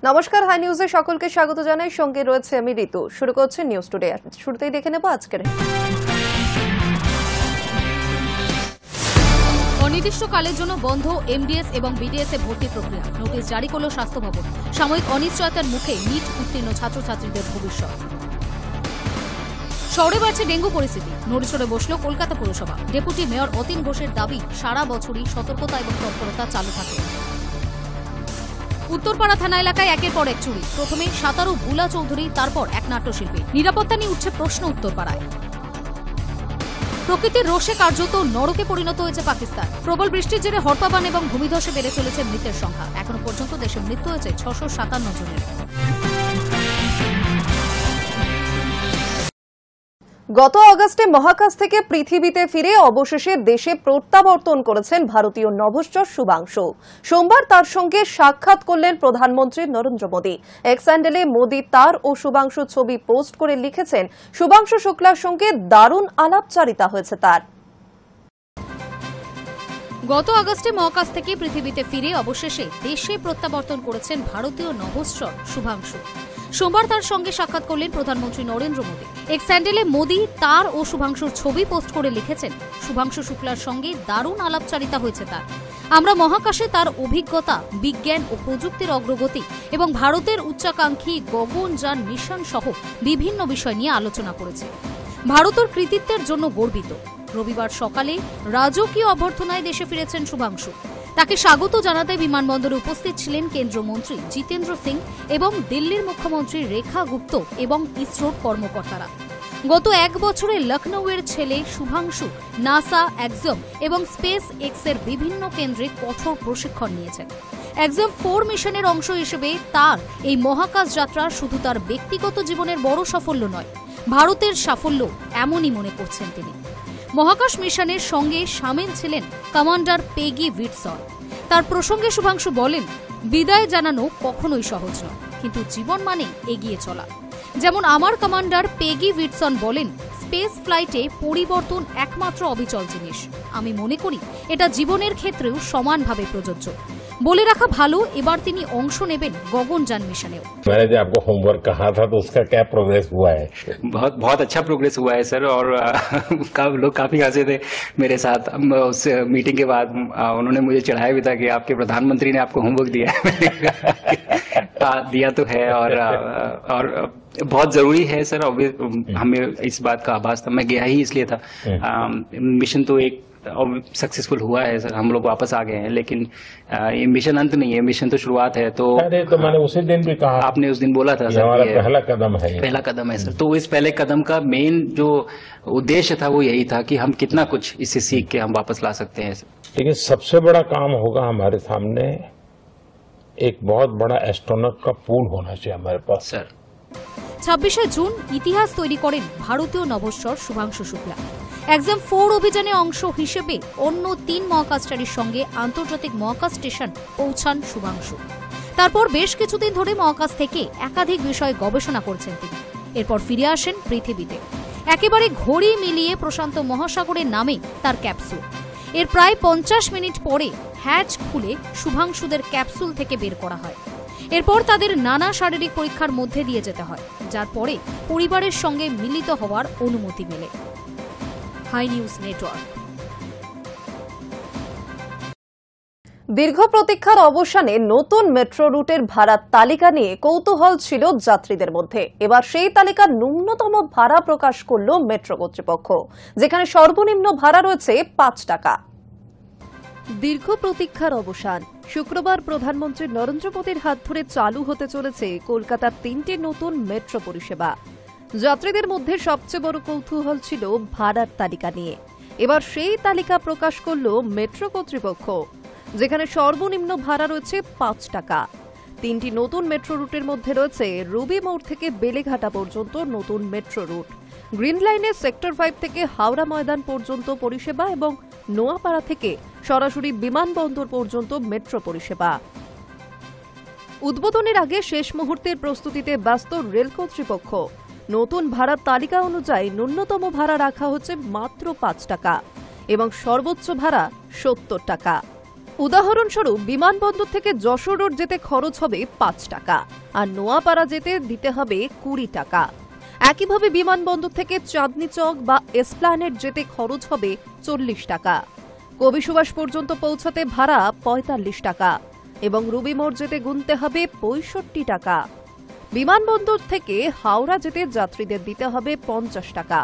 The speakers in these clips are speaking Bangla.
নমস্কার, হাই নিউজে সকলকে স্বাগত জানাই। সঙ্গে রয়েছে আমি ঋতু। শুরু করছে নিউজ টুডে। শুরুতেই দেখে নেব আজকের। অনির্দিষ্টকালের জন্য বন্ধ এমডিএস এবং বিডিএস এ ভর্তি প্রক্রিয়া। নোটিশ জারি করল স্বাস্থ্য ভবন। সাময়িক অনিশ্চয়তার মুখে নিট উত্তীর্ণ ছাত্রছাত্রীদের ভবিষ্যৎ। শহরে বাড়ছে ডেঙ্গু পরিস্থিতি। নড়েচড়ে বসল কলকাতা পুরসভা। ডেপুটি মেয়র অতীন ঘোষের দাবি, সারা বছরই সতর্কতা এবং তৎপরতা চালু থাকে। উত্তরপাড়া থানা এলাকায় একের পর এক চুরি। প্রথমে সাঁতারু বুলা চৌধুরী, তারপর এক নাট্যশিল্পী। নিরাপত্তা নিয়ে উঠছে প্রশ্ন উত্তরপাড়ায়। প্রকৃতির রোষে কার্যত নরকে পরিণত হয়েছে পাকিস্তান। প্রবল বৃষ্টির জেরে হরপাবান এবং ভূমিধসে বেড়ে চলেছে মৃতের সংখ্যা। এখনো পর্যন্ত দেশে মৃত্যু হয়েছে 657 জনের। গত আগস্টে মহাকাশ থেকে পৃথিবীতে ফিরে অবশেষে দেশে প্রত্যাবর্তন করেছেন ভারতীয় নভশ্চর শুভাংশু। সোমবার তার সঙ্গে সাক্ষাৎ করলেন প্রধানমন্ত্রী নরেন্দ্র মোদী। এক্স হ্যান্ডেলে মোদী তার ও শুভাংশুর ছবি পোস্ট করে লিখেছেন, শুভাংশু শুক্লার সঙ্গে দারুণ আলাপচারিতা হয়েছে তার। গত আগস্টে মহাকাশ থেকে পৃথিবীতে ফিরে অবশেষে দেশে প্রত্যাবর্তন করেছেন ভারতীয় নভশ্চর শুভাংশু। সোমবার তার সঙ্গে সাক্ষাৎ করলেন প্রধানমন্ত্রী নরেন্দ্র মোদী। এক্স হ্যান্ডেলে মোদী তার ও শুভাংশুর ছবি পোস্ট করে লিখেছেন, শুভাংশু শুক্লার সঙ্গে দারুণ আলাপচারিতা হয়েছে তার। আমরা মহাকাশে তার অভিজ্ঞতা, বিজ্ঞান ও প্রযুক্তির অগ্রগতি এবং ভারতের উচ্চাকাঙ্ক্ষী গগনযান মিশন সহ বিভিন্ন বিষয় নিয়ে আলোচনা করেছি। ভারতের কৃতিত্বের জন্য গর্বিত। রবিবার সকালে রাজকীয় অভ্যর্থনায় দেশে ফিরেছেন শুভাংশু। তাকে স্বাগত জানাতে বিমানবন্দরে উপস্থিত ছিলেন কেন্দ্রীয় মন্ত্রী জিতেন্দ্র সিং এবং দিল্লির মুখ্যমন্ত্রী রেখা গুপ্ত এবং ইসরোর কর্মকর্তারা। গত এক বছরে লখনৌয়ের ছেলে শুভাংশু নাসা, এক্সম এবং স্পেস এক্সের বিভিন্ন কেন্দ্রে কঠোর প্রশিক্ষণ নিয়েছেন। এক্সম 4 মিশনের অংশ হিসেবে তার এই মহাকাশ যাত্রা শুধু তার ব্যক্তিগত জীবনের বড় সাফল্য নয়, ভারতের সাফল্য এমনই মনে করছেন তিনি। মহাকাশ মিশনের সঙ্গে সামিল ছিলেন কমান্ডার পেগি ভিটসন। তার প্রসঙ্গে শুভাংশু বলেন, বিদায় জানানো কখনোই সহজ নয়, কিন্তু জীবন মানে এগিয়ে চলা। যেমন আমার কমান্ডার পেগি ভিটসন বলেন, স্পেস ফ্লাইটে পরিবর্তন একমাত্র অবিচল জিনিস। আমি মনে করি এটা জীবনের ক্ষেত্রেও সমানভাবে প্রযোজ্য। বলে রাখা ভালো, এবার তিনি অংশ নেবেন গগনযান মিশনেও। मैंने जो आपको होमवर्क कहा था तो उसका क्या प्रोग्रेस हुआ है? बहुत अच्छा प्रोग्रेस हुआ है सर, और लोग काफी हंसे थे मेरे साथ। उस मीटिंग के बाद उन्होंने मुझे चढ़ाया भी था कि आपके प्रधानमंत्री ने आपको होमवर्क दिया है। दिया तो है, और बहुत जरूरी है सर। हमें इस बात का आभास था, मैं गया ही इसलिए था। मिशन तो एक सक्सेसफुल हुआ है सर, हम लोग वापस आ गए हैं, लेकिन ये मिशन अंत नहीं है, मिशन तो शुरुआत है। तो मैंने उसी दिन भी कहा, आपने उस दिन बोला था सर, हमारा पहला कदम है, पहला कदम है सर। तो इस पहले कदम का मेन जो उद्देश्य था वो यही था कि हम कितना कुछ इससे सीख के हम वापस ला सकते हैं सर। लेकिन सबसे बड़ा काम होगा हमारे सामने, एक बहुत बड़ा एस्ट्रोनॉट का पूल होना चाहिए हमारे पास सर। 26 জুন ইতিহাস তৈরি করেন ভারতীয় নভশ্চর শুভাংশু শুক্লা। এক্সাম 4 অভিযানে অংশ হিসেবে অন্য 3 মহাকাশচারীর সঙ্গে আন্তর্জাতিক মহাকাশ স্টেশন পৌঁছান শুভাংশু। তারপর বেশ কিছুদিন ধরে মহাকাশ থেকে একাধিক বিষয়ে গবেষণা করছেন তিনি। এরপর ফিরে আসেন পৃথিবীতে। একেবারে ঘড়ি মিলিয়ে প্রশান্ত মহাসাগরের নামে তার ক্যাপসুল। এর প্রায় 50 মিনিট পরে হ্যাচ খুলে শুভাংশুদের ক্যাপসুল থেকে বের করা হয়। এরপর তাদের নানা শারীরিক পরীক্ষার মধ্যে দিয়ে যেতে হয়, যার পরে পরিবারের সঙ্গে মিলিত হওয়ার অনুমতি মেলে। Hi News Network. দীর্ঘ প্রতীক্ষার অবসানে নতুন মেট্রো রুটের ভাড়ার তালিকা নিয়ে কৌতূহল ছিল যাত্রীদের মধ্যে। এবার সেই তালিকার ন্যূনতম ভাড়া প্রকাশ করল মেট্রো কর্তৃপক্ষ, যেখানে সর্বনিম্ন ভাড়া রয়েছে 5 টাকা। দীর্ঘ প্রতীক্ষার অবসান। শুক্রবার প্রধানমন্ত্রী নরেন্দ্র মোদীর হাত ধরে চালু হতে চলেছে কলকাতার 3টে নতুন মেট্রো পরিষেবা। যাত্রীদের মধ্যে সবচেয়ে বড় কৌতূহল ছিল ভাড়ার তালিকা নিয়ে। এবার সেই তালিকা প্রকাশ করল মেট্রো কর্তৃপক্ষ, যেখানে সর্বনিম্ন ভাড়া রয়েছে 5 টাকা। 3টি নতুন মেট্রো রুটের মধ্যে রয়েছে রবি মোড় থেকে বেলেঘাটা পর্যন্ত নতুন মেট্রো রুট, গ্রিন লাইনের সেক্টর 5 থেকে হাওড়া ময়দান পর্যন্ত পরিষেবা এবং নোয়াপাড়া থেকে সরাসরি বিমানবন্দর পর্যন্ত মেট্রো পরিষেবা। উদ্বোধনের আগে শেষ মুহূর্তের প্রস্তুতিতে ব্যস্ত রেল কর্তৃপক্ষ। নতুন ভাড়ার তালিকা অনুযায়ী ন্যূনতম ভাড়া রাখা হচ্ছে মাত্র 5 টাকা এবং সর্বোচ্চ ভাড়া 70 টাকা। উদাহরণস্বরূপ বিমানবন্দর থেকে যশোর রোড যেতে খরচ হবে ৫ টাকা আর নোয়াপাড়া যেতে দিতে হবে ২০ টাকা। একইভাবে বিমানবন্দর থেকে চাঁদনী চক বা এসপ্ল্যানেড যেতে খরচ হবে ৪০ টাকা। কবি সুভাষ পর্যন্ত পৌঁছাতে ভাড়া ৪৫ টাকা এবং রুবি মোড় যেতে গুনতে হবে ৬৫ টাকা। বিমানবন্দর থেকে হাওড়া যেতে যাত্রীদের দিতে হবে ৫০ টাকা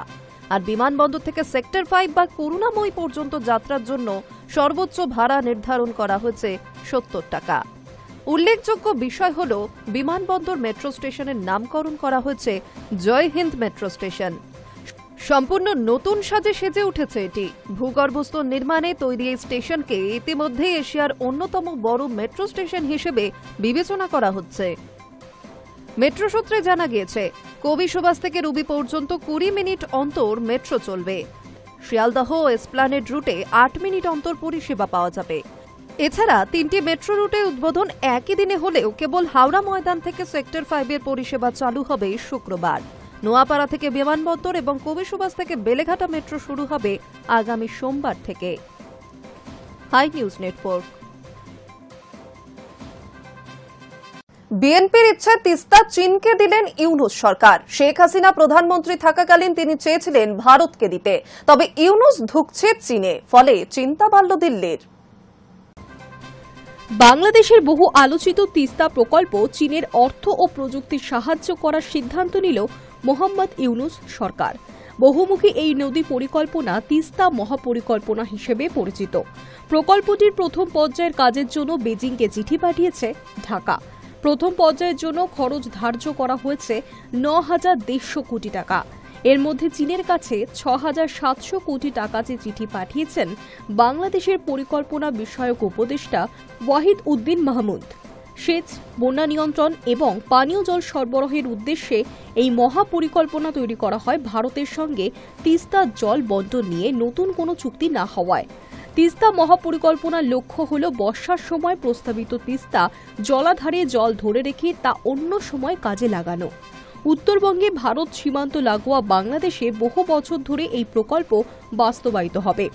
আর বিমানবন্দর থেকে সেক্টর 5 বা করুণাময়ী পর্যন্ত যাত্রার জন্য সর্বোচ্চ ভাড়া নির্ধারণ করা হয়েছে ৭০ টাকা। উল্লেখযোগ্য বিষয় হল বিমানবন্দর মেট্রো স্টেশনের নামকরণ করা হয়েছে জয় হিন্দ মেট্রো স্টেশন। সম্পূর্ণ নতুন সাজে সেজে উঠেছে এটি। ভূগর্ভস্থ নির্মাণে তৈরি এই স্টেশনকে ইতিমধ্যে এশিয়ার অন্যতম বড় মেট্রো স্টেশন হিসেবে বিবেচনা করা হচ্ছে। মেট্রো সূত্রে জানা গিয়েছে কবি সুভাষ থেকে রুবি পর্যন্ত ২০ মিনিট অন্তর মেট্রো চলবে। শিয়ালদহ ও এসপ্ল্যানেড রুটে ৮ মিনিট অন্তর পরিষেবা পাওয়া যাবে। এছাড়া ৩টি মেট্রো রুটের উদ্বোধন একই দিনে হলেও কেবল হাওড়া ময়দান থেকে সেক্টর 5 এর পরিষেবা চালু হবে শুক্রবার। নোয়াপাড়া থেকে বিমানবন্দর এবং কবি সুভাষ থেকে বেলেঘাটা মেট্রো শুরু হবে আগামী সোমবার থেকে। Hi News Network. বিএনপির ইচ্ছে তিস্তা চীনকে দিলেন ইউনূস সরকার। শেখ হাসিনা প্রধানমন্ত্রী থাকাকালীন তিনি চেয়েছিলেন ভারতকে দিতে, তবে ইউনূস ধুঁকছে চীনে, ফলে চিন্তা বাড়ল দিল্লির। বাংলাদেশের বহু আলোচিত তিস্তা প্রকল্প চীনের অর্থ ও প্রযুক্তির সাহায্য করার সিদ্ধান্ত নিল মোহাম্মদ ইউনূস সরকার। বহুমুখী এই নদী পরিকল্পনা তিস্তা মহাপরিকল্পনা হিসেবে পরিচিত। প্রকল্পটির প্রথম পর্যায়ের কাজের জন্য বেজিংকে চিঠি পাঠিয়েছে ঢাকা। প্রথম পর্যায়ের জন্য খরচ ধার্য করা হয়েছে ৯,১৫০ কোটি টাকা। এর মধ্যে চীনের কাছে ৬,৭০০ কোটি টাকা যে চিঠি পাঠিয়েছেন বাংলাদেশের পরিকল্পনা বিষয়ক উপদেষ্টা ওয়াহিদ উদ্দিন মাহমুদ। সেচ, বন্যা নিয়ন্ত্রণ এবং পানীয় জল সরবরাহের উদ্দেশ্যে এই মহাপরিকল্পনা তৈরি করা হয় ভারতের সঙ্গে তিস্তা জল বন্টন নিয়ে নতুন কোনো চুক্তি না হওয়ায়। তিস্তা মহাপরিকল্পনার লক্ষ্য হল বর্ষার সময় প্রস্তাবিত তিস্তা জলাধারে জল ধরে রেখে তা অন্য সময় কাজে লাগানো। উত্তরবঙ্গে ভারত সীমান্ত লাগোয়া বাংলাদেশে বহু বছর ধরে এই প্রকল্প বাস্তবায়িত হবে।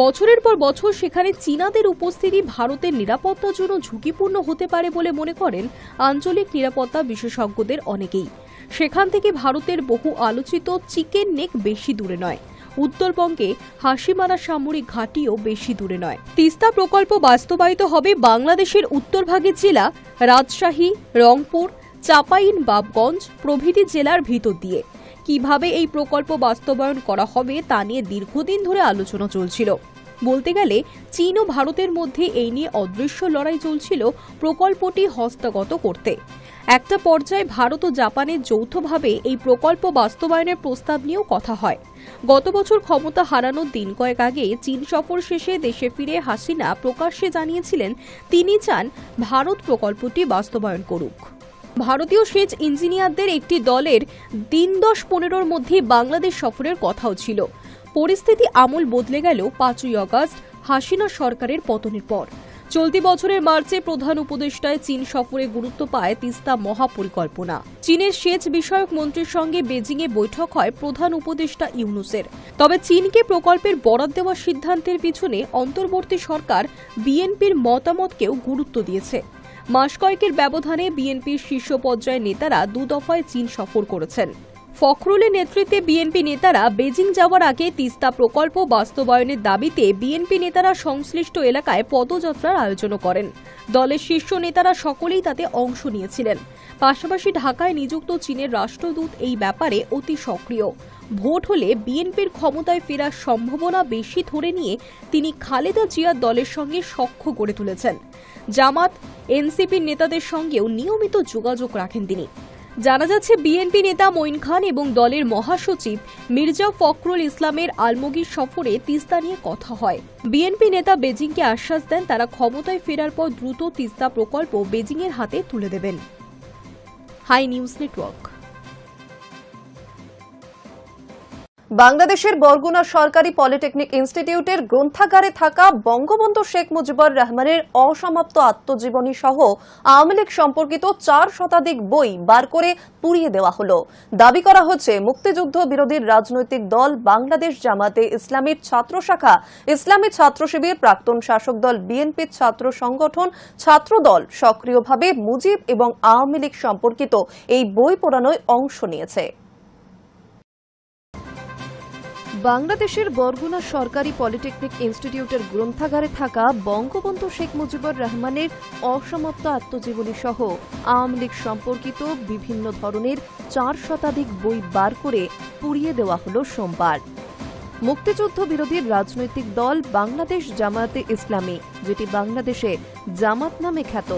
বছরের পর বছর সেখানে চীনাদের উপস্থিতি ভারতের নিরাপত্তার জন্য ঝুঁকিপূর্ণ হতে পারে বলে মনে করেন আঞ্চলিক নিরাপত্তা বিশেষজ্ঞদের অনেকেই। সেখান থেকে ভারতের বহু আলোচিত চিকেন নেক বেশি দূরে নয়। উত্তরবঙ্গে হাসিমারা সামরিক ঘাঁটিও বেশি দূরে নয়। তিস্তা প্রকল্প বাস্তবায়িত হবে বাংলাদেশের উত্তরভাগের জেলা রাজশাহী, রংপুর, চাঁপাইনবাবগঞ্জ প্রভৃতি জেলার ভিতর দিয়ে। কিভাবে এই প্রকল্প বাস্তবায়ন করা হবে তা নিয়ে দীর্ঘদিন ধরে আলোচনা চলছিল। বলতে গেলে চীন ও ভারতের মধ্যে এই নিয়ে অদৃশ্য লড়াই চলছিল প্রকল্পটি হস্তগত করতে। একটা পর্যায়ে ভারত ও জাপানের যৌথভাবে এই প্রকল্প বাস্তবায়নের প্রস্তাব নিয়েও কথা হয়। গত বছর ক্ষমতা হারানোর দিন কয়েক আগে চীন সফর শেষে দেশে ফিরে হাসিনা প্রকাশ্যে জানিয়েছিলেন তিনি চান ভারত প্রকল্পটি বাস্তবায়ন করুক। ভারতীয় সেচ ইঞ্জিনিয়ারদের একটি দলের দিন 10-15 মধ্যে বাংলাদেশ সফরের কথাও ছিল। পরিস্থিতি আমূল বদলে গেল 5ই আগস্ট হাসিনা সরকারের পতনের পর। চলতি বছরের মার্চে প্রধান উপদেষ্টায় চীন সফরে গুরুত্ব পায় তিস্তা মহাপরিকল্পনা। চীনের সেচ বিষয়ক মন্ত্রীর সঙ্গে বেজিংয়ে বৈঠক হয় প্রধান উপদেষ্টা ইউনূসের। তবে চীনকে প্রকল্পের বরাদ দেওয়ার সিদ্ধান্তের পিছনে অন্তর্বর্তী সরকার বিএনপির মতামতকেও গুরুত্ব দিয়েছে। মাস কয়েকের ব্যবধানে বিএনপির শীর্ষ পর্যায়ের নেতারা 2 দফায় চীন সফর করেছেন। ফখরুলের নেতৃত্বে বিএনপি নেতারা বেজিং যাওয়ার আগে তিস্তা প্রকল্প বাস্তবায়নের দাবিতে বিএনপি নেতারা সংশ্লিষ্ট এলাকায় পদযাত্রার আয়োজন করেন। দলের শীর্ষ নেতারা সকলেই তাতে অংশ নিয়েছিলেন। পাশাপাশি ঢাকায় নিযুক্ত চীনের রাষ্ট্রদূত এই ব্যাপারে অতি সক্রিয়। ভোট হলে বিএনপির ক্ষমতায় ফেরার সম্ভাবনা বেশি ধরে নিয়ে তিনি খালেদা জিয়ার দলের সঙ্গে সখ্য গড়ে তুলেছেন। জামাত, এনসিপির নেতাদের সঙ্গেও নিয়মিত যোগাযোগ রাখেন তিনি। জানা যাচ্ছে বিএনপি নেতা মঈন খান এবং দলের মহাসচিব মির্জা ফখরুল ইসলামের আলমগীর সফরে তিস্তা নিয়ে কথা হয়। বিএনপি নেতা বেজিংকে আশ্বাস দেন তারা ক্ষমতায় ফেরার পর দ্রুত তিস্তা প্রকল্প বেজিংয়ের হাতে তুলে দেবেন। Hi News Network. বাংলাদেশের বরগুনা সরকারি পলিটেকনিক ইনস্টিটিউটের গ্রন্থাগারে থাকা বঙ্গবন্ধু শেখ মুজিবুর রহমানের অসমাপ্ত আত্মজীবনী সহ আওয়ামী লীগ সম্পর্কিত 4 শতাধিক বই বার করে পুড়িয়ে দেওয়া হলো। দাবি করা হচ্ছে মুক্তিযুদ্ধ বিরোধী রাজনৈতিক দল বাংলাদেশ জামাতে ইসলামীর ছাত্র শাখা, ইসলামী ছাত্র শিবির, প্রাক্তন শাসক দল বিএনপির ছাত্র সংগঠন, ছাত্রদল সক্রিয়ভাবে মুজিব এবং আওয়ামী লীগ সম্পর্কিত এই বই পোড়ানোয় অংশ নিয়েছে। বাংলাদেশের বরগুনা সরকারি পলিটেকনিক ইনস্টিটিউটের গ্রন্থাগারে থাকা বঙ্গবন্ধু শেখ মুজিবুর রহমানের অসমাপ্ত আত্মজীবনী সহ আওয়ামী লীগ সম্পর্কিত বিভিন্ন ধরনের 4 শতাধিক বই বার করে পুড়িয়ে দেওয়া হল সোমবার। মুক্তিযুদ্ধ বিরোধী রাজনৈতিক দল বাংলাদেশ জামায়াতে ইসলামী, যেটি বাংলাদেশে জামাত নামে খ্যাত,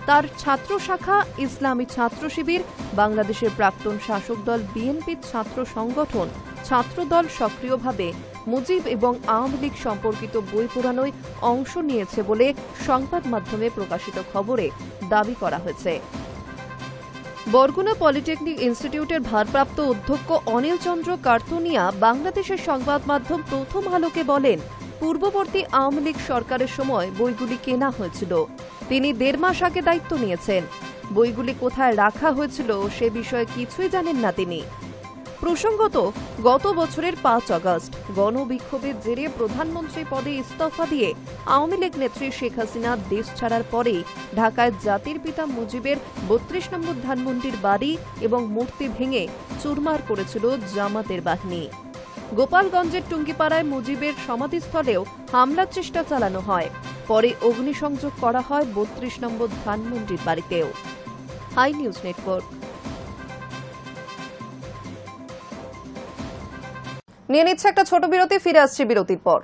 তার ছাত্র শাখা ইসলামী ছাত্র শিবির, বাংলাদেশের প্রাক্তন শাসক দল বিএনপির ছাত্র সংগঠন, ছাত্রদল সক্রিয়ভাবে মুজিব এবং আওয়ামী লীগ সম্পর্কিত বই পোড়ানোয় অংশ নিয়েছে বলে সংবাদ মাধ্যমে প্রকাশিত খবরে দাবি করা হয়েছে। বরগুনা পলিটেকনিক ইনস্টিটিউটের ভারপ্রাপ্ত অধ্যক্ষ অনিল চন্দ্র কার্তুনিয়া বাংলাদেশের সংবাদ মাধ্যম প্রথম আলোকে বলেন, পূর্ববর্তী আওয়ামী লীগ সরকারের সময় বইগুলি কেনা হয়েছিল। তিনি 1.5 মাস আগে দায়িত্ব নিয়েছেন। বইগুলি কোথায় রাখা হয়েছিল সে বিষয়ে কিছুই জানেন না তিনি। প্রসঙ্গত, গত বছরের 5 আগস্ট গণবিক্ষোভের জেরে প্রধানমন্ত্রী পদে ইস্তফা দিয়ে আওয়ামী লীগ নেত্রী শেখ হাসিনা দেশ ছাড়ার পরেই ঢাকায় জাতির পিতা মুজিবের 32 নম্বর ধানমন্ডির বাড়ি এবং মূর্তি ভেঙে চুরমার করেছিল জামাতের বাহিনী। গোপালগঞ্জের টুঙ্গিপাড়ায় মুজিবের সমাধিস্থলেও হামলার চেষ্টা চালানো হয়। পরে অগ্নিসংযোগ করা হয় 32 নম্বর ধানমন্ডির বাড়িতেও। হাই নিউজ নেটওয়ার্ক নিয়ে নিচ্ছে একটা ছোট বিরতি, ফিরে আসছি বিরতির পর।